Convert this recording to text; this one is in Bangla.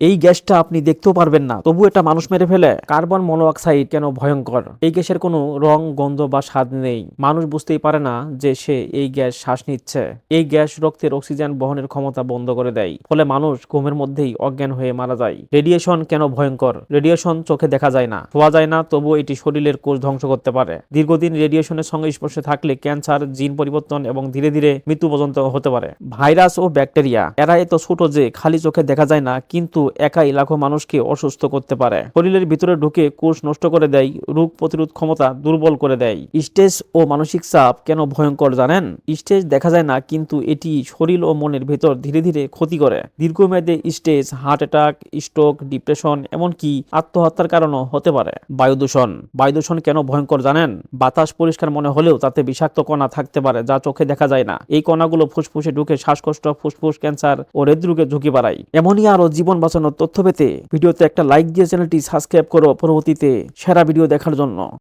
এই গ্যাসটা আপনি দেখতেও পারবেন না, তবু এটা মানুষ মেরে ফেলে। কার্বন মনোঅক্সাইড কেন ভয়ঙ্কর? এই গ্যাসের কোনো রং, গন্ধ বা স্বাদ নেই। মানুষ বুঝতেই পারে না যে সে এই গ্যাস শ্বাস নিচ্ছে। এই গ্যাস রক্তের অক্সিজেন বহনের ক্ষমতা বন্ধ করে দেয়, ফলে মানুষ ঘুমের মধ্যেই অজ্ঞান হয়ে মারা যায়। রেডিয়েশন কেন ভয়ঙ্কর? রেডিয়েশন চোখে দেখা যায় না, ছোঁয়া যায় না, তবুও এটি শরীরের কোষ ধ্বংস করতে পারে। দীর্ঘদিন রেডিয়েশনের সঙ্গে স্পর্শে থাকলে ক্যান্সার, জিন পরিবর্তন এবং ধীরে ধীরে মৃত্যু পর্যন্ত হতে পারে। ভাইরাস ও ব্যাকটেরিয়া, এরা এত ছোট যে খালি চোখে দেখা যায় না, কিন্তু একাই লাখো মানুষকে অসুস্থ করতে পারে। শরীরের ভিতরে ঢুকে কোষ নষ্ট করে দেয়, রোগ প্রতিরোধ ক্ষমতা দুর্বল করে দেয়। স্ট্রেস ও মানসিক চাপ কেন ভয়ঙ্কর জানেন? স্ট্রেস দেখা যায় না, কিন্তু এটি শরীর ও মনের ভেতর ধীরে ধীরে ক্ষতি করে। দীর্ঘমেয়াদে stress heart attack, stroke, depression, এমনকি আত্মহত্যার কারণও হতে পারে। বায়ু দূষণ, বায়ু দূষণ কেন ভয়ঙ্কর জানেন? বাতাস পরিষ্কার মনে হলেও তাতে বিষাক্ত কণা থাকতে পারে যা চোখে দেখা যায় না। এই কণাগুলো ফুসফুসে ঢুকে শ্বাসকষ্ট, ফুসফুস ক্যান্সার ও হৃদরোগের ঝুঁকি বাড়ায়। এমনই আরো জীবন বাঁচানোর তথ্য পেতে ভিডিওতে একটা লাইক দিয়ে চ্যানেলটি সাবস্ক্রাইব করো পরবর্তীতে সেরা ভিডিও দেখার জন্য।